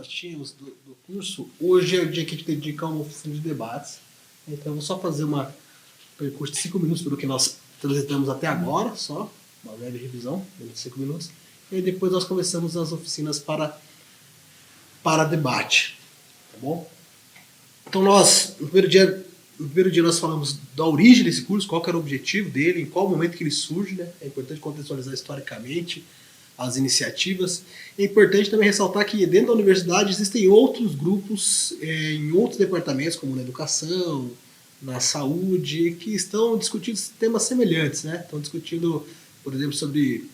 nós tínhamos do curso, hoje é o dia que a gente dedica a uma oficina de debates. Então, eu vou só fazer um percurso de 5 minutos pelo que nós transitamos até agora, só uma leve revisão, de 5 minutos. E depois nós começamos as oficinas para debate. Tá bom? Então, no primeiro dia nós falamos da origem desse curso, qual que era o objetivo dele, em qual momento que ele surge, né? É importante contextualizar historicamente as iniciativas. É importante também ressaltar que dentro da universidade existem outros grupos em outros departamentos, como na educação, na saúde, que estão discutindo temas semelhantes, né? Estão discutindo, por exemplo, sobre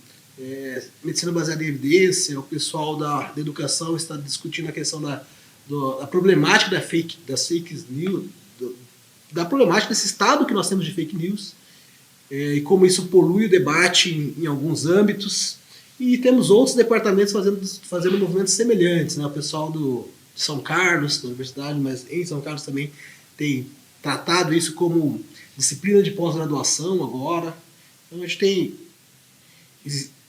medicina baseada em evidência. O pessoal da educação está discutindo a questão da problemática das fake news, da problemática desse estado que nós temos de fake news, e como isso polui o debate em alguns âmbitos. E temos outros departamentos fazendo movimentos semelhantes, né? O pessoal de São Carlos, da universidade, mas em São Carlos também tem tratado isso como disciplina de pós-graduação agora. Então a gente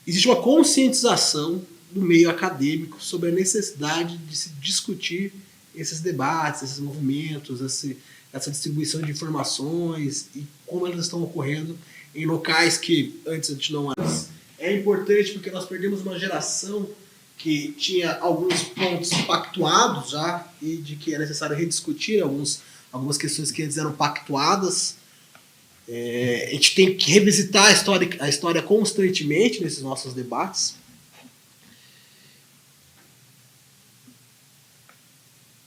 existe uma conscientização do meio acadêmico sobre a necessidade de se discutir esses debates, esses movimentos, essa distribuição de informações e como elas estão ocorrendo em locais que antes a gente não era. É importante porque nós perdemos uma geração que tinha alguns pontos pactuados já e de que é necessário rediscutir algumas questões que antes eram pactuadas. A gente tem que revisitar a história constantemente nesses nossos debates.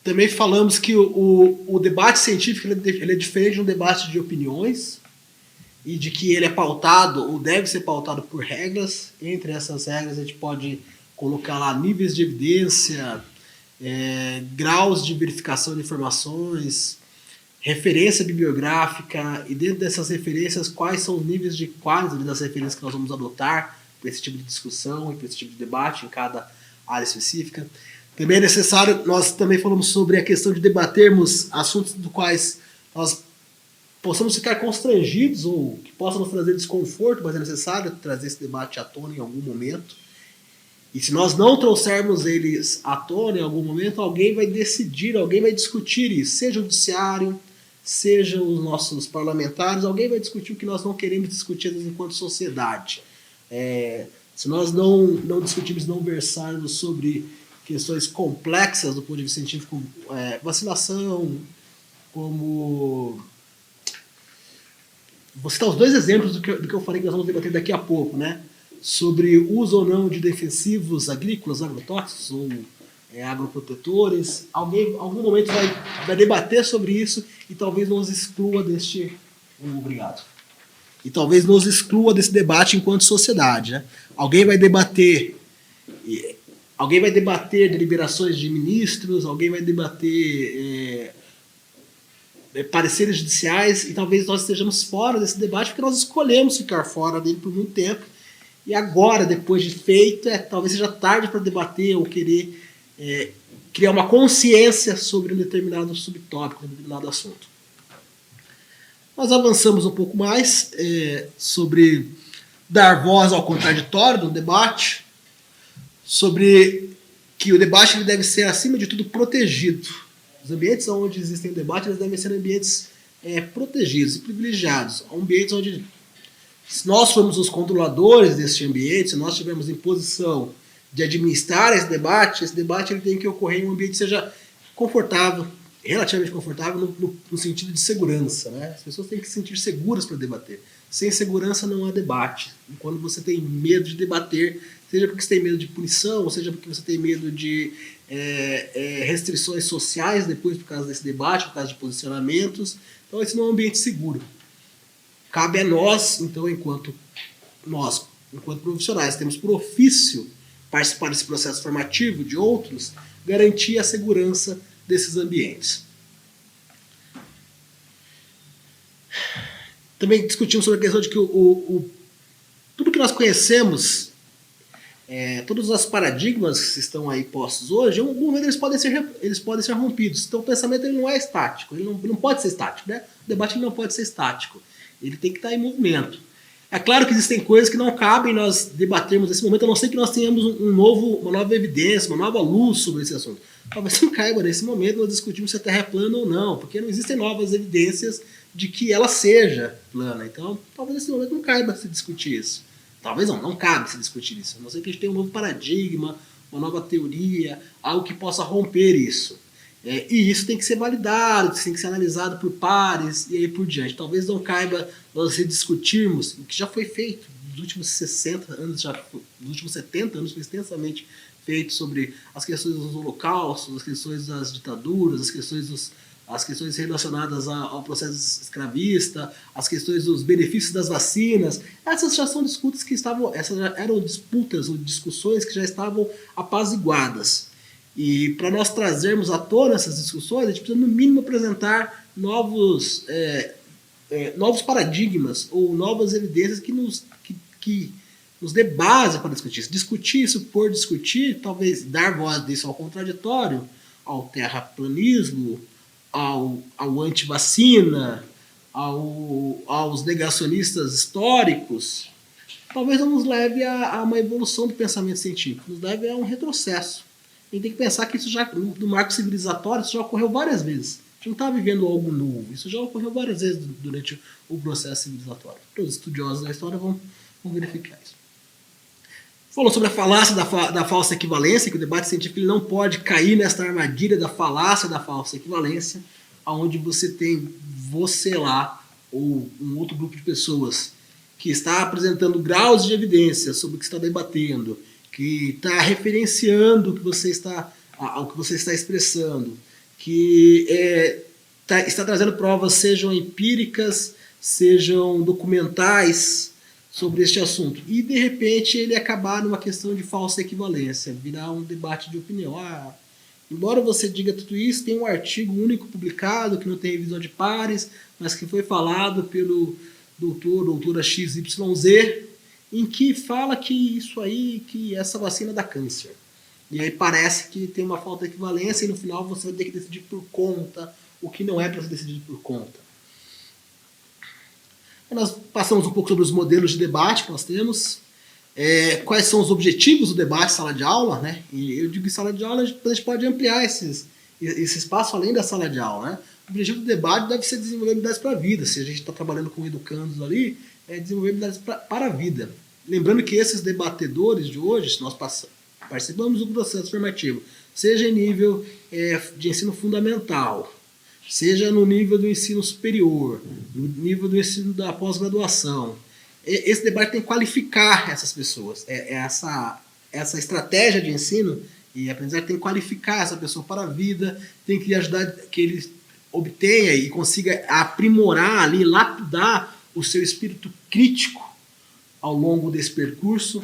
Também falamos que o debate científico ele é diferente de um debate de opiniões e de que ele é pautado ou deve ser pautado por regras. Entre essas regras a gente pode colocar lá níveis de evidência, graus de verificação de informações, referência bibliográfica, e dentro dessas referências quais são os níveis de qualidade das referências que nós vamos adotar para esse tipo de discussão e para esse tipo de debate em cada área específica. Também é necessário, nós também falamos sobre a questão de debatermos assuntos do quais nós possamos ficar constrangidos ou que possam nos trazer desconforto, mas é necessário trazer esse debate à tona em algum momento. E se nós não trouxermos eles à tona em algum momento, alguém vai decidir, alguém vai discutir isso, seja o judiciário, seja os nossos parlamentares, alguém vai discutir o que nós não queremos discutir enquanto sociedade. Se nós não discutirmos, não versarmos sobre questões complexas do ponto de vista científico, vacinação, como... Vou citar os 2 exemplos do que eu falei que nós vamos debater daqui a pouco, né? Sobre uso ou não de defensivos agrícolas, agrotóxicos ou agroprotetores. Alguém, em algum momento, vai debater sobre isso e talvez nos exclua deste... Obrigado. E talvez nos exclua desse debate enquanto sociedade, né? Alguém vai debater deliberações de ministros, alguém vai debater pareceres judiciais, e talvez nós estejamos fora desse debate porque nós escolhemos ficar fora dele por muito tempo. E agora, depois de feito, talvez seja tarde para debater ou querer criar uma consciência sobre um determinado subtópico, um determinado assunto. Nós avançamos um pouco mais sobre dar voz ao contraditório do debate, sobre que o debate ele deve ser, acima de tudo, protegido. Os ambientes onde existem debate eles devem ser ambientes protegidos e privilegiados. Ambientes onde, se nós formos os controladores desse ambiente, se nós tivermos em posição de administrar esse debate ele tem que ocorrer em um ambiente que seja confortável, relativamente confortável no sentido de segurança, né? As pessoas têm que se sentir seguras para debater. Sem segurança não há debate. E quando você tem medo de debater, seja porque você tem medo de punição, ou seja porque você tem medo de restrições sociais depois por causa desse debate, por causa de posicionamentos, então esse não é um ambiente seguro. Cabe a nós, então, enquanto profissionais, temos por ofício participar desse processo formativo de outros, garantir a segurança desses ambientes. Também discutimos sobre a questão de que tudo que nós conhecemos, todos os paradigmas que estão aí postos hoje, em algum momento eles podem ser rompidos. Então o pensamento ele não é estático, ele não pode ser estático, né? O debate ele não pode ser estático, ele tem que estar em movimento. É claro que existem coisas que não cabem nós debatermos nesse momento, a não ser que nós tenhamos uma nova evidência, uma nova luz sobre esse assunto. Talvez não caiba nesse momento nós discutirmos se a Terra é plana ou não, porque não existem novas evidências de que ela seja plana. Então, talvez nesse momento não caiba se discutir isso. Talvez não cabe se discutir isso. A não ser que a gente tenha um novo paradigma, uma nova teoria, algo que possa romper isso. E isso tem que ser validado, tem que ser analisado por pares e aí por diante. Talvez não caiba nós rediscutirmos o que já foi feito nos últimos 60 anos, nos últimos 70 anos foi extensamente feito sobre as questões dos holocaustos, as questões das ditaduras, as questões relacionadas ao processo escravista, as questões dos benefícios das vacinas. Essas já são disputas essas já eram disputas ou discussões que já estavam apaziguadas. E para nós trazermos à tona essas discussões, a gente precisa, no mínimo, apresentar novos paradigmas ou novas evidências que nos dê base para discutir isso. Discutir isso por discutir, talvez dar voz disso ao contraditório, ao terraplanismo, ao antivacina, aos negacionistas históricos, talvez não nos leve a uma evolução do pensamento científico, nos leve a um retrocesso. A gente tem que pensar que isso já, no marco civilizatório, isso já ocorreu várias vezes. A gente não está vivendo algo novo. Isso já ocorreu várias vezes durante o processo civilizatório. Todos os estudiosos da história vão verificar isso. Falou sobre a falácia da falsa equivalência, que o debate científico ele não pode cair nesta armadilha da falácia da falsa equivalência, onde você tem você lá, ou um outro grupo de pessoas, que está apresentando graus de evidência sobre o que está debatendo, que está referenciando o que você está expressando, que está trazendo provas, sejam empíricas, sejam documentais, sobre este assunto. E, de repente, ele acabar numa questão de falsa equivalência, virar um debate de opinião. Embora você diga tudo isso, tem um artigo único publicado, que não tem revisão de pares, mas que foi falado pelo doutora XYZ, em que fala que que essa vacina dá câncer. E aí parece que tem uma falta de equivalência e no final você vai ter que decidir por conta o que não é para ser decidido por conta. Nós passamos um pouco sobre os modelos de debate que nós temos, quais são os objetivos do debate em sala de aula, né? E eu digo que em sala de aula a gente pode ampliar esse espaço além da sala de aula, né? O objetivo do debate deve ser desenvolver habilidades para a vida. Se a gente está trabalhando com educandos ali, desenvolver habilidades para a vida. Lembrando que esses debatedores de hoje, nós participamos do processo formativo, seja em nível de ensino fundamental, seja no nível do ensino superior, no nível do ensino da pós-graduação. Esse debate tem que qualificar essas pessoas. Essa estratégia de ensino e aprendizagem tem que qualificar essa pessoa para a vida, tem que ajudar que ele obtenha e consiga aprimorar ali, lapidar o seu espírito crítico ao longo desse percurso.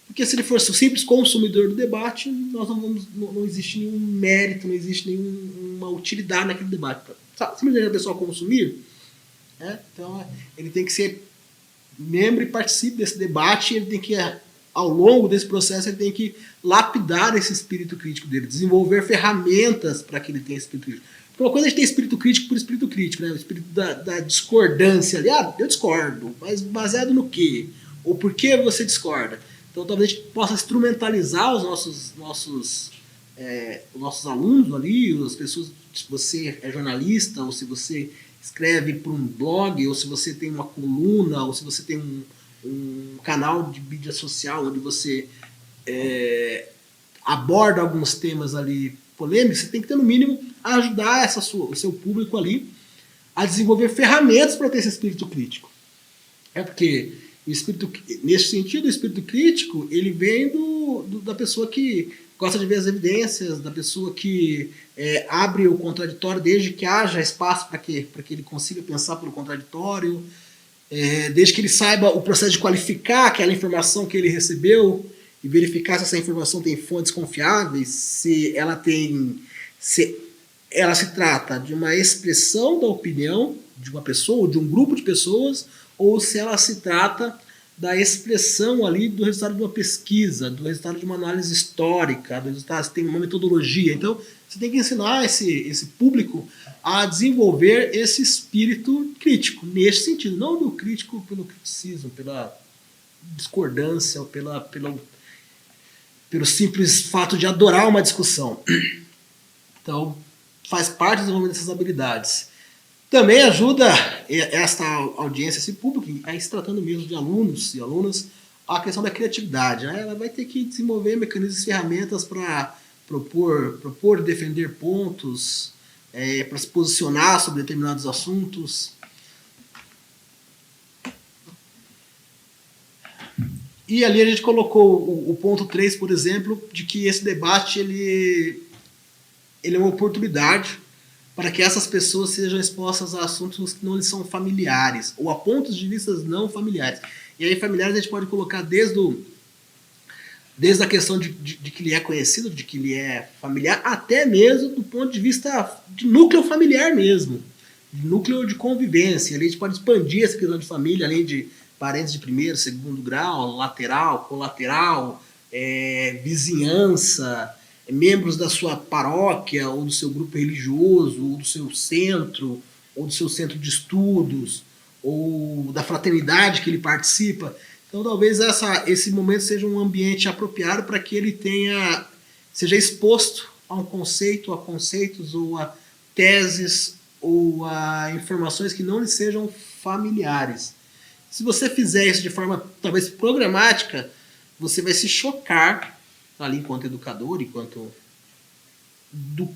Porque se ele for o simples consumidor do debate, não existe nenhum mérito, não existe nenhuma utilidade naquele debate. Simplesmente a pessoa consumir, então ele tem que ser membro e participe desse debate, ele tem que, ao longo desse processo, ele tem que lapidar esse espírito crítico dele, desenvolver ferramentas para que ele tenha esse espírito crítico. Porque uma coisa é a gente ter espírito crítico por espírito crítico, né? O espírito da discordância ali, eu discordo, mas baseado no quê? Ou por que você discorda? Então talvez a gente possa instrumentalizar os nossos alunos ali, as pessoas, se você é jornalista, ou se você escreve para um blog, ou se você tem uma coluna, ou se você tem um canal de mídia social onde você aborda alguns temas ali polêmicos, você tem que ter, no mínimo, ajudar o seu público ali a desenvolver ferramentas para ter esse espírito crítico. Porque nesse sentido, o espírito crítico ele vem da pessoa que gosta de ver as evidências, da pessoa que abre o contraditório desde que haja espaço para que ele consiga pensar pelo contraditório, desde que ele saiba o processo de qualificar aquela informação que ele recebeu e verificar se essa informação tem fontes confiáveis, se ela se trata de uma expressão da opinião de uma pessoa ou de um grupo de pessoas, ou se ela se trata da expressão ali do resultado de uma pesquisa, do resultado de uma análise histórica, do resultado, se tem uma metodologia. Então, você tem que ensinar esse público a desenvolver esse espírito crítico, nesse sentido, não do crítico pelo criticismo, pela discordância, ou pelo simples fato de adorar uma discussão. Então, faz parte do desenvolvimento dessas habilidades. Também ajuda esta audiência, esse público, a se tratando mesmo de alunos e alunas, a questão da criatividade. Né? Ela vai ter que desenvolver mecanismos e ferramentas para propor e defender pontos, para se posicionar sobre determinados assuntos. E ali a gente colocou o ponto 3, por exemplo, de que esse debate ele é uma oportunidade para que essas pessoas sejam expostas a assuntos que não lhes são familiares, ou a pontos de vista não familiares. E aí familiares a gente pode colocar desde a questão de que ele é conhecido, de que ele é familiar, até mesmo do ponto de vista de núcleo familiar mesmo, de núcleo de convivência. Ali a gente pode expandir essa questão de família, além de parentes de primeiro, segundo grau, lateral, colateral, vizinhança, membros da sua paróquia, ou do seu grupo religioso, ou do seu centro, ou do seu centro de estudos, ou da fraternidade que ele participa. Então talvez esse momento seja um ambiente apropriado para que ele seja exposto a um conceito, a conceitos, ou a teses, ou a informações que não lhe sejam familiares. Se você fizer isso de forma talvez programática, você vai se chocar ali enquanto educador, do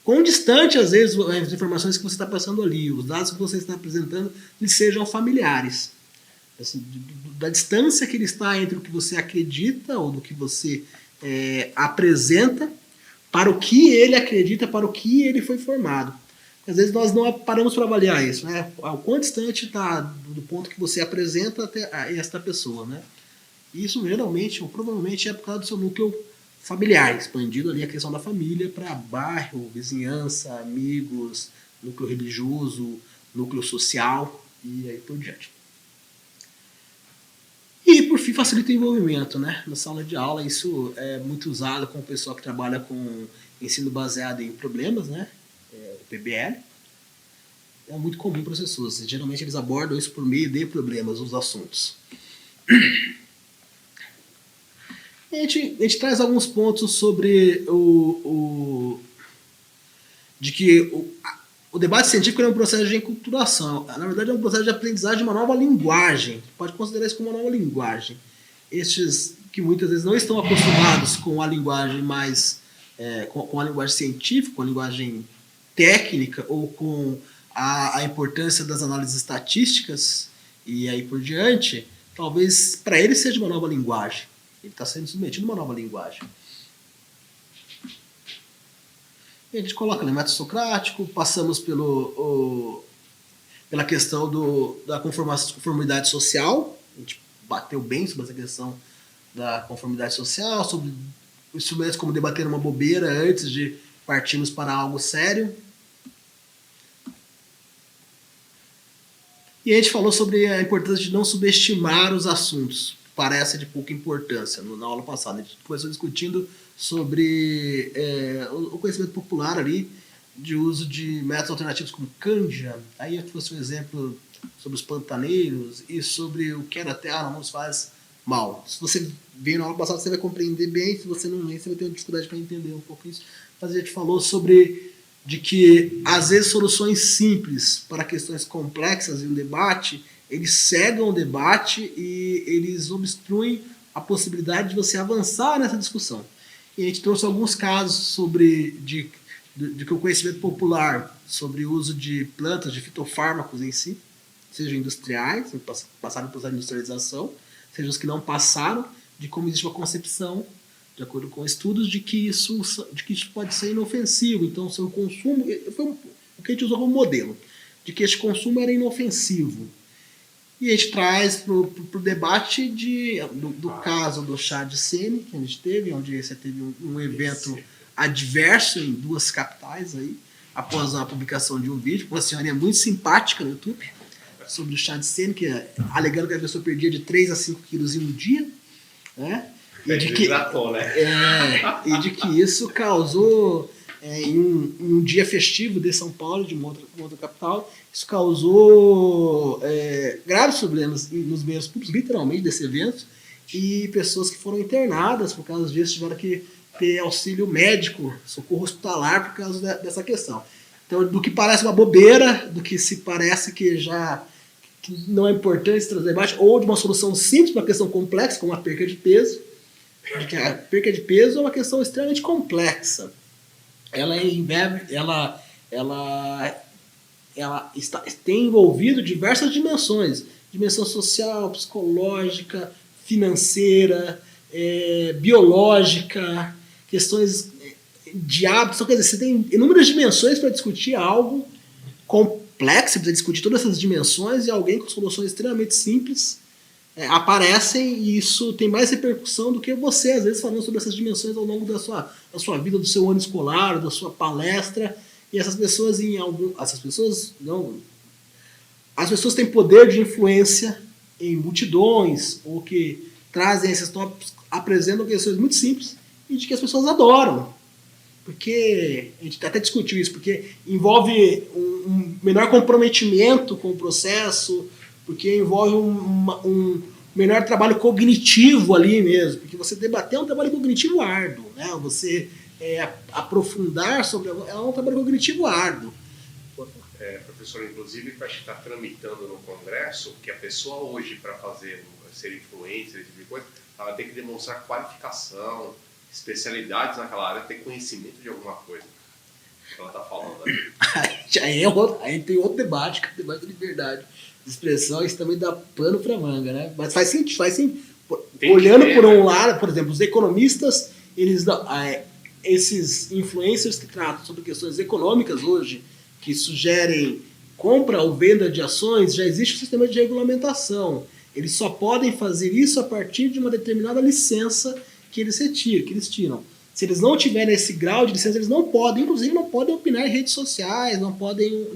quão distante às vezes as informações que você está passando ali, os dados que você está apresentando, lhe sejam familiares. Assim, da distância que ele está entre o que você acredita ou do que você apresenta para o que ele acredita, para o que ele foi formado. Às vezes nós não paramos para avaliar isso, né? O quão distante está do ponto que você apresenta até esta pessoa, né? Isso geralmente, ou provavelmente, é por causa do seu núcleo familiar, expandido ali a questão da família para bairro, vizinhança, amigos, núcleo religioso, núcleo social e aí por diante. E, por fim, facilita o envolvimento, né? Na sala de aula, isso é muito usado com o pessoal que trabalha com ensino baseado em problemas, né? O PBL. É muito comum para as pessoas. Geralmente, eles abordam isso por meio de problemas, os assuntos. A gente traz alguns pontos sobre de que o debate científico é um processo de enculturação. Na verdade, é um processo de aprendizagem de uma nova linguagem. Pode considerar isso como uma nova linguagem. Estes que muitas vezes não estão acostumados com a linguagem com a linguagem científica, com a linguagem técnica, ou com a importância das análises estatísticas, e aí por diante, talvez para ele seja uma nova linguagem. Ele está sendo submetido a uma nova linguagem. E a gente coloca o método socrático, passamos pela questão da conformidade social. A gente bateu bem sobre essa questão da conformidade social, sobre instrumentos como debater uma bobeira antes de partirmos para algo sério. E a gente falou sobre a importância de não subestimar os assuntos. Parece de pouca importância. Na aula passada a gente começou discutindo sobre o conhecimento popular ali, de uso de métodos alternativos como canja. Aí eu trouxe um exemplo sobre os pantaneiros e sobre o que a terra não nos faz mal. Se você veio na aula passada, você vai compreender bem. Se você não vem, você vai ter uma dificuldade para entender um pouco isso. Mas a gente falou sobre de que às vezes soluções simples para questões complexas em um debate, eles cegam o debate e eles obstruem a possibilidade de você avançar nessa discussão. E a gente trouxe alguns casos de que o conhecimento popular sobre o uso de plantas, de fitofármacos em si, sejam industriais, passaram por essa industrialização, sejam os que não passaram, de como existe uma concepção, de acordo com estudos, de que isso pode ser inofensivo. Então, o seu consumo, foi o que a gente usou como modelo, de que este consumo era inofensivo. E a gente traz para o debate do caso do chá de Sene, que a gente teve, onde você teve um evento adverso em 2 capitais, aí, após a publicação de um vídeo, com uma senhorinha muito simpática no YouTube, sobre o chá de Sene, alegando que a pessoa perdia de 3 a 5 quilos em um dia, né? E de que isso causou em um dia festivo de São Paulo, de uma outra capital. Isso causou graves problemas nos meios públicos, literalmente, desse evento, e pessoas que foram internadas por causa disso tiveram que ter auxílio médico, socorro hospitalar por causa dessa questão. Então, do que parece uma bobeira, do que se parece que não é importante trazer debate, ou de uma solução simples para uma questão complexa, como a perca de peso, porque a perca de peso é uma questão extremamente complexa. Ela tem envolvido diversas dimensões, dimensão social, psicológica, financeira, biológica, questões de hábitos. Quer dizer, você tem inúmeras dimensões para discutir algo complexo, você precisa discutir todas essas dimensões, e alguém com soluções extremamente simples aparecem, e isso tem mais repercussão do que você, às vezes, falando sobre essas dimensões ao longo da sua vida, do seu ano escolar, da sua palestra. E essas pessoas as pessoas têm poder de influência em multidões, ou que trazem esses tópicos, apresentam questões muito simples e de que as pessoas adoram. Porque a gente até discutiu isso, porque envolve um menor comprometimento com o processo, porque envolve um menor trabalho cognitivo ali mesmo, porque você debater é um trabalho cognitivo árduo, né? Você aprofundar sobre é um trabalho cognitivo árduo. Professor, inclusive, para estar tramitando no Congresso, que a pessoa hoje, para ser influencer, esse tipo de coisa, ela tem que demonstrar qualificação, especialidades naquela área, ter conhecimento de alguma coisa. Que ela está falando ali. Aí tem outro debate, que é o debate da liberdade de expressão. Isso também dá pano para manga, né? Mas faz sentido. Olhando por um lado, por exemplo, os economistas, esses influencers que tratam sobre questões econômicas hoje, que sugerem compra ou venda de ações, já existe um sistema de regulamentação. Eles só podem fazer isso a partir de uma determinada licença que eles tiram. Se eles não tiverem esse grau de licença, eles não podem, inclusive não podem opinar em redes sociais, não podem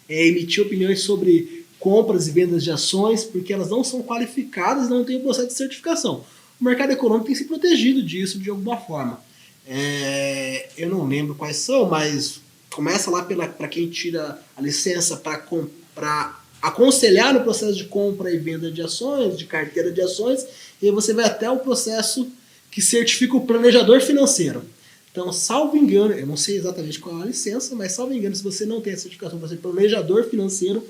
emitir opiniões sobre compras e vendas de ações, porque elas não são qualificadas, não têm o processo de certificação. O mercado econômico tem se protegido disso de alguma forma. Eu não lembro quais são, mas começa lá para quem tira a licença para aconselhar no processo de compra e venda de ações, de carteira de ações, e aí você vai até o processo que certifica o planejador financeiro. Então, salvo engano, eu não sei exatamente qual é a licença, mas salvo engano, se você não tem a certificação para ser planejador financeiro,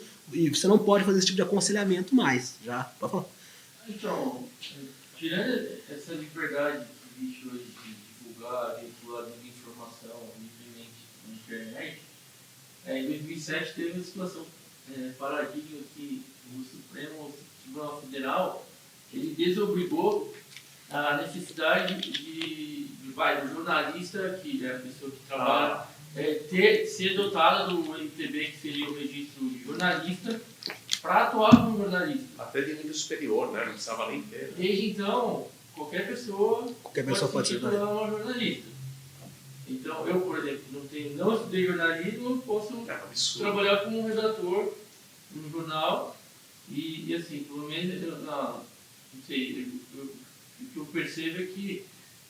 você não pode fazer esse tipo de aconselhamento mais. Já, pode falar. Então, tirando essa liberdade que existe hoje de divulgar, veicular informação livremente na internet, em 2007 teve uma situação paradigma que o Supremo Tribunal Federal ele desobrigou a necessidade do jornalista, que é a pessoa que trabalha, ser dotada do MPB, que seria o registro de jornalista, para atuar como jornalista. Até de nível superior, né? Não precisava nem ter. Desde então, qualquer pessoa pode se tornar uma jornalista. Então, eu, por exemplo, não estudei jornalismo, posso trabalhar como um redator no jornal e assim, pelo menos, não sei, o que eu percebo é que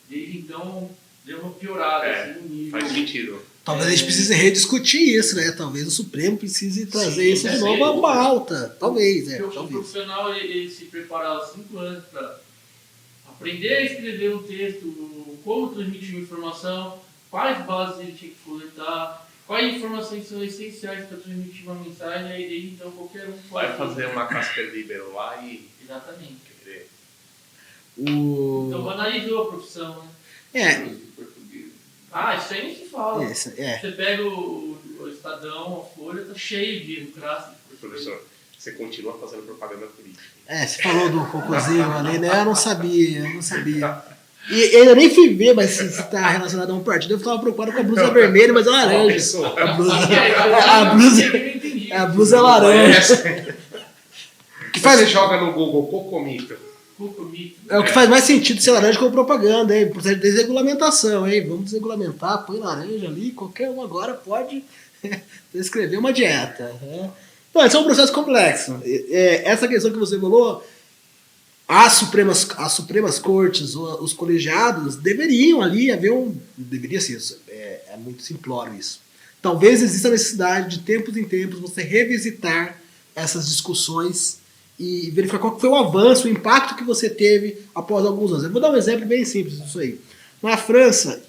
desde então deu uma piorada. Assim, no nível, faz sentido. Talvez a gente precise rediscutir isso, né? Talvez o Supremo precise trazer isso de novo à pauta. Talvez, O profissional ele se preparar 5 anos para aprender a escrever um texto, como transmitir uma informação, quais bases ele tinha que coletar, quais informações são essenciais para transmitir uma mensagem, aí desde então qualquer um pode vai fazer uma casper libero lá e... Exatamente. Querer. Então banalizou a profissão, né? Isso aí nem se fala. Você pega o Estadão, a Folha, tá cheio de clássicos. Professor, você continua fazendo propaganda política. Você falou do cocôzinho ali, né? Eu não sabia. E ainda nem fui ver, mas se está relacionado a um partido, eu estava preocupado com a blusa vermelha, mas é laranja. A blusa é laranja. Que faz? Você joga no Google Cocomito. É o que faz mais sentido ser laranja como propaganda, hein? Processo de desregulamentação, hein? Vamos desregulamentar, põe laranja ali, qualquer um agora pode escrever uma dieta. Então, esse é um processo complexo. Essa questão que você falou, as Supremas Cortes, os colegiados, deveriam ali haver deveria ser É muito simplório isso. Talvez exista a necessidade de tempos em tempos você revisitar essas discussões e verificar qual foi o avanço, o impacto que você teve após alguns anos. Eu vou dar um exemplo bem simples disso aí. Na França,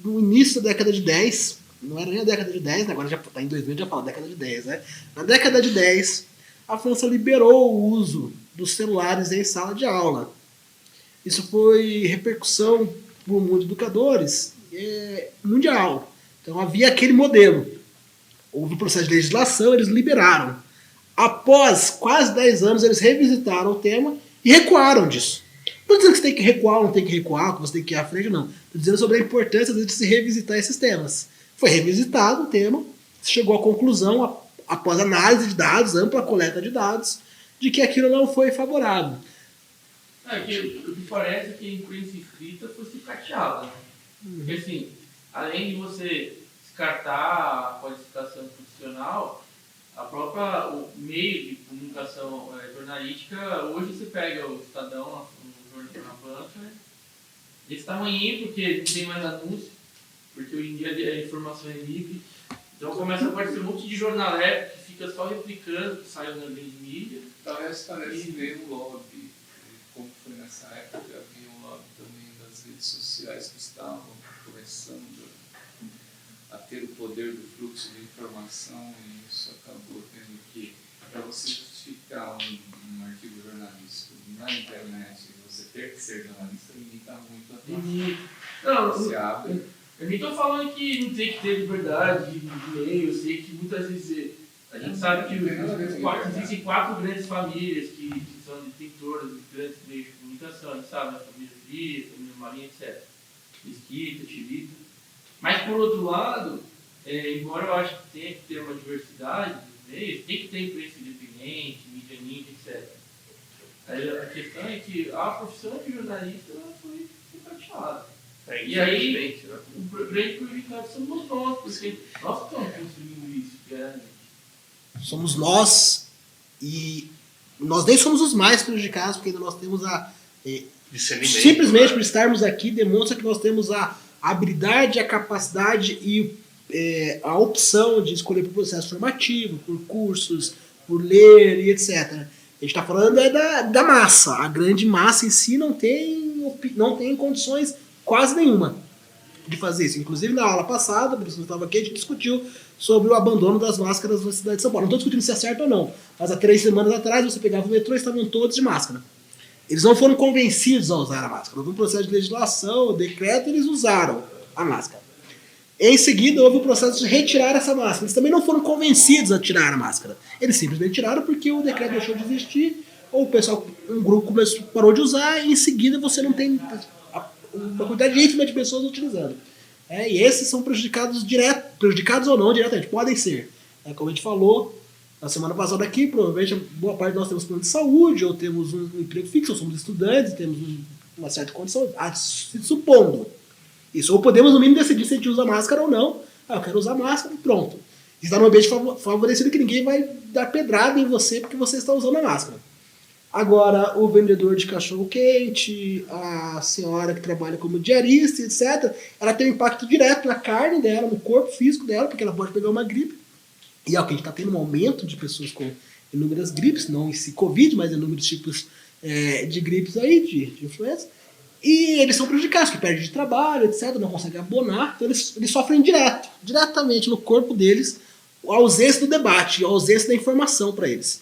no início da década de 10, não era nem a década de 10, né? Agora já está em 2000, já fala década de 10, né? Na década de 10, a França liberou o uso dos celulares em sala de aula. Isso foi repercussão para o mundo de educadores mundial. Então havia aquele modelo. Houve um processo de legislação, eles liberaram. Após quase 10 anos, eles revisitaram o tema e recuaram disso. Não estou dizendo que você tem que recuar ou não tem que recuar, que você tem que ir à frente, não. Estou dizendo sobre a importância de se revisitar esses temas. Foi revisitado o tema, se chegou à conclusão, após análise de dados, ampla coleta de dados, de que aquilo não foi favorável. O que parece que a imprensa escrita foi sucateada, né? Porque assim, além de você descartar a qualificação profissional, o meio de comunicação jornalística, hoje você pega o Estadão na banca, né? Esse tamanho porque não tem mais anúncio, porque hoje em dia a informação é livre. Então começa a aparecer um monte de jornalé que fica só replicando o que saiu na grande mídia. Parece meio lobby, como foi nessa época, havia um lobby também das redes sociais que estavam começando a ter o poder do fluxo de informação, e isso acabou tendo que, para você justificar um artigo jornalístico na internet, você ter que ser jornalista, limita muito a tua. Não, você abre. eu nem estou falando que não tem que ter liberdade de e-mail. Eu sei que muitas vezes a gente sabe que existem 4 grandes famílias que são detentoras de grandes meios de comunicação, a gente sabe, a família Fria, a família Marinha, etc. Mesquita, Chivita. Mas, por outro lado, embora eu acho que tenha que ter uma diversidade dos meios, tem que ter imprensa independente, mídia ninja, etc. A questão é que a profissão de jornalista foi sucateada. E aí, né? O grande prejudicado somos nós, porque nós estamos construindo isso diariamente. Somos nós, e nós nem somos os mais prejudicados, porque ainda nós temos simplesmente por estarmos aqui, demonstra que nós temos a habilidade, a capacidade e a opção de escolher por processo formativo, por cursos, por ler e etc. A gente está falando da massa. A grande massa em si não tem condições quase nenhuma de fazer isso. Inclusive, na aula passada, a professora estava aqui, a gente discutiu sobre o abandono das máscaras na cidade de São Paulo. Não estou discutindo se é certo ou não, mas há 3 semanas atrás você pegava o metrô e estavam todos de máscara. Eles não foram convencidos a usar a máscara. Houve um processo de legislação, decreto, e eles usaram a máscara. Em seguida, houve o processo de retirar essa máscara. Eles também não foram convencidos a tirar a máscara. Eles simplesmente tiraram porque o decreto deixou de existir, ou o pessoal, um grupo parou de usar, e em seguida você não tem uma quantidade ínfima de pessoas utilizando. E esses são prejudicados ou não diretamente, podem ser. Como a gente falou na semana passada aqui, provavelmente boa parte de nós temos plano de saúde, ou temos um emprego fixo, ou somos estudantes, temos uma certa condição, se supondo isso. Ou podemos, no mínimo, decidir se a gente usa máscara ou não. Eu quero usar máscara e pronto. Está num ambiente favorecido que ninguém vai dar pedrada em você porque você está usando a máscara. Agora, o vendedor de cachorro-quente, a senhora que trabalha como diarista, etc., ela tem um impacto direto na carne dela, no corpo físico dela, porque ela pode pegar uma gripe. E é o que a gente está tendo um aumento de pessoas com inúmeras gripes, não esse Covid, mas inúmeros tipos de gripes aí, de influenza. E eles são prejudicados, que perdem de trabalho, etc., não conseguem abonar, então eles sofrem diretamente no corpo deles a ausência do debate, a ausência da informação para eles.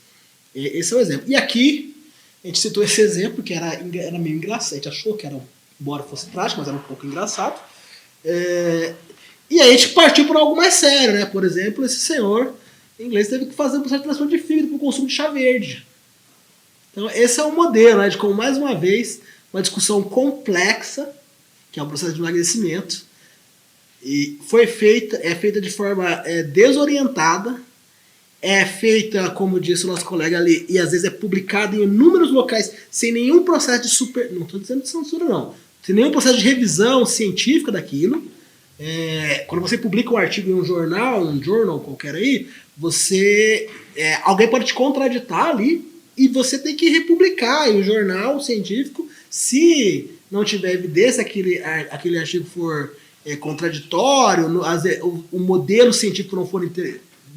Esse é o exemplo. E aqui, a gente citou esse exemplo, que era meio engraçado, a gente achou que era, embora fosse prático, mas era um pouco engraçado. E aí a gente partiu por algo mais sério, né? Por exemplo, esse senhor em inglês teve que fazer um processo de transplante de fígado para o consumo de chá verde. Então esse é um modelo, né, de como, mais uma vez, uma discussão complexa, que é o processo de emagrecimento, e é feita de forma desorientada, é feita, como disse o nosso colega ali, e às vezes é publicada em inúmeros locais, sem nenhum processo de não estou dizendo de censura não, sem nenhum processo de revisão científica daquilo. Quando você publica um artigo em um journal qualquer aí, alguém pode te contraditar ali, e você tem que republicar em um jornal científico. Se não tiver evidência, aquele artigo for contraditório, o modelo científico não for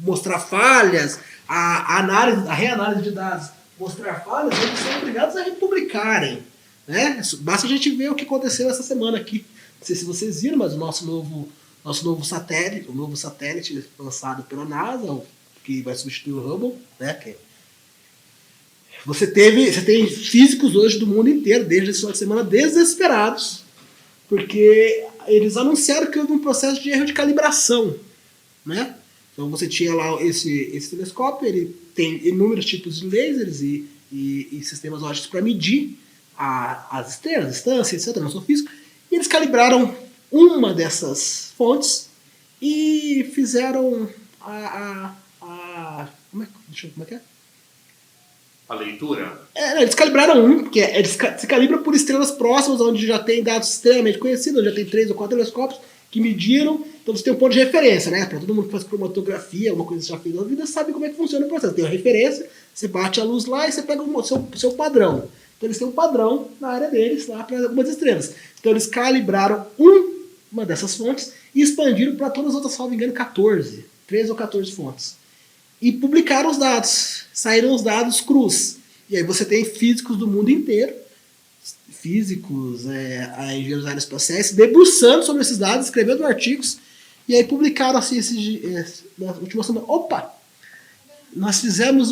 mostrar falhas, a reanálise de dados mostrar falhas, eles são obrigados a republicarem. Né? Basta a gente ver o que aconteceu essa semana aqui. Não sei se vocês viram, mas o nosso novo satélite lançado pela NASA, que vai substituir o Hubble, né? Você tem físicos hoje do mundo inteiro, desde esse final de semana, desesperados, porque eles anunciaram que houve um processo de erro de calibração. Né? Então você tinha lá esse telescópio, ele tem inúmeros tipos de lasers e sistemas óticos para medir as estrelas, a distância, etc. Eu não sou físico. E eles calibraram uma dessas fontes e fizeram como é que é? A leitura? Eles calibraram porque se calibra por estrelas próximas, onde já tem dados extremamente conhecidos, onde já tem 3 ou 4 telescópios que mediram, então você tem um ponto de referência, né? Para todo mundo que faz cromatografia, alguma coisa que já fez na vida, sabe como é que funciona o processo. Tem uma referência, você bate a luz lá e você pega o seu padrão. Então eles têm um padrão na área deles, lá para algumas estrelas. Então eles calibraram uma dessas fontes e expandiram para todas as outras, salvo engano, 13 ou 14 fontes. E publicaram os dados. Saíram os dados crus. E aí você tem físicos do mundo inteiro, físicos, engenheiros aeroespaciais, debruçando sobre esses dados, escrevendo artigos, e aí publicaram assim, na última semana. Opa! Nós fizemos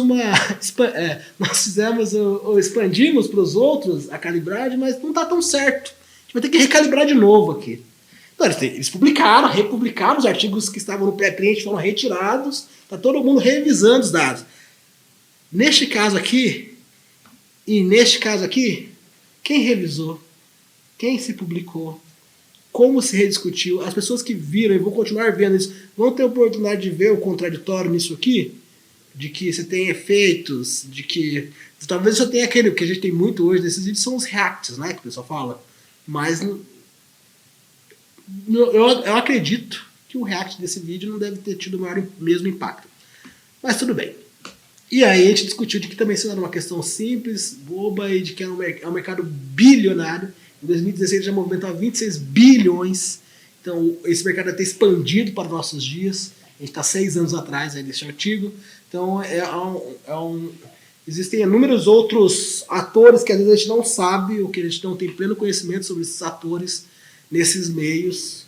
expandimos para os outros a calibragem, mas não está tão certo. A gente vai ter que recalibrar de novo aqui. Então, eles republicaram os artigos que estavam no pré-print, foram retirados, está todo mundo revisando os dados. Neste caso aqui, e neste caso aqui, quem revisou? Quem se publicou? Como se rediscutiu? As pessoas que viram e vão continuar vendo isso, vão ter a oportunidade de ver o contraditório nisso aqui? De que você tem efeitos, de que talvez só tenha aquele que a gente tem muito hoje nesses vídeos, são os reacts, né, que o pessoal fala. Mas eu acredito que o react desse vídeo não deve ter tido o mesmo impacto. Mas tudo bem. E aí a gente discutiu de que também isso era uma questão simples, boba, e de que é um mercado bilionário. Em 2016 já movimentava 26 bilhões. Então esse mercado deve ter expandido para os nossos dias. A gente está 6 anos atrás aí desse artigo. Então existem inúmeros outros atores que às vezes a gente não sabe, ou que a gente não tem pleno conhecimento sobre esses atores nesses meios.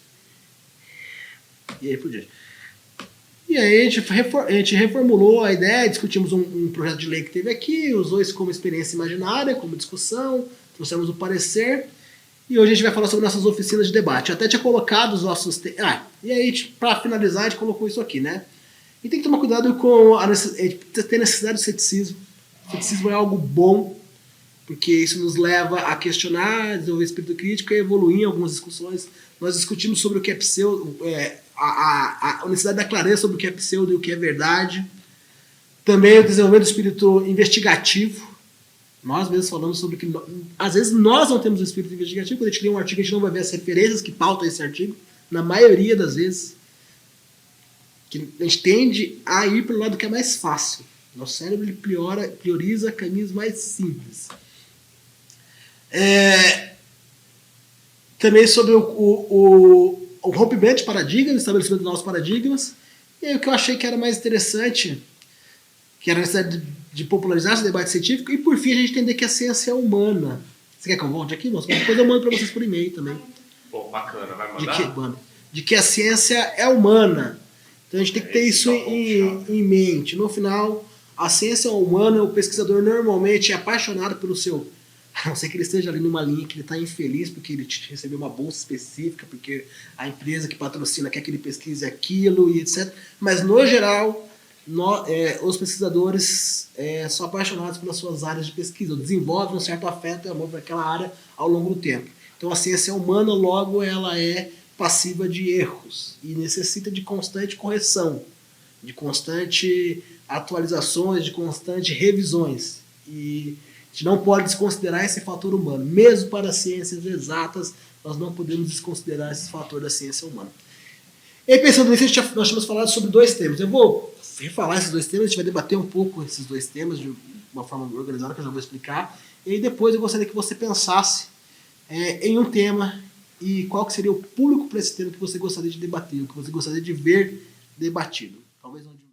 E aí por diante. E aí a gente reformulou a ideia, discutimos um projeto de lei que teve aqui, usou isso como experiência imaginária, como discussão, trouxemos o parecer, e hoje a gente vai falar sobre nossas oficinas de debate. Eu até tinha colocado os nossos... e aí, para finalizar, a gente colocou isso aqui, né? E tem que tomar cuidado com a necessidade do ceticismo. O ceticismo é algo bom, porque isso nos leva a questionar, desenvolver espírito crítico e evoluir em algumas discussões. Nós discutimos sobre o que é pseudo, a necessidade da clareza sobre o que é pseudo e o que é verdade. Também o desenvolvimento do espírito investigativo. Nós mesmos falamos sobre que, às vezes, nós não temos um espírito investigativo. Quando a gente lê um artigo, a gente não vai ver as referências que pautam esse artigo, na maioria das vezes. Que a gente tende a ir pelo lado que é mais fácil. Nosso cérebro ele prioriza caminhos mais simples. Também sobre o rompimento de paradigmas, o estabelecimento de novos paradigmas. E aí o que eu achei que era mais interessante, que era a necessidade de popularizar esse debate científico, e por fim a gente entender que a ciência é humana. Você quer que eu volte aqui, moço? Depois eu mando para vocês por e-mail também. Pô, bacana, vai mandar? De que a ciência é humana. Então a gente tem que ter isso em mente. No final, a ciência é humana, o pesquisador normalmente é apaixonado pelo seu... A não ser que ele esteja ali numa linha que ele está infeliz porque ele recebeu uma bolsa específica, porque a empresa que patrocina quer que ele pesquise aquilo e etc. Mas, no geral, os pesquisadores são apaixonados pelas suas áreas de pesquisa, desenvolvem um certo afeto e amor para aquela área ao longo do tempo. Então, a ciência é humana, logo, ela é passiva de erros e necessita de constante correção, de constante atualizações, de constante revisões. E a gente não pode desconsiderar esse fator humano. Mesmo para as ciências exatas, nós não podemos desconsiderar esse fator da ciência humana. E aí, pensando nisso, nós tínhamos falado sobre 2 temas. Eu vou refalar esses 2 temas, a gente vai debater um pouco esses 2 temas de uma forma organizada, que eu já vou explicar. E aí depois eu gostaria que você pensasse em um tema E qual que seria o público para esse tema que você gostaria de debater, o que você gostaria de ver debatido? Talvez onde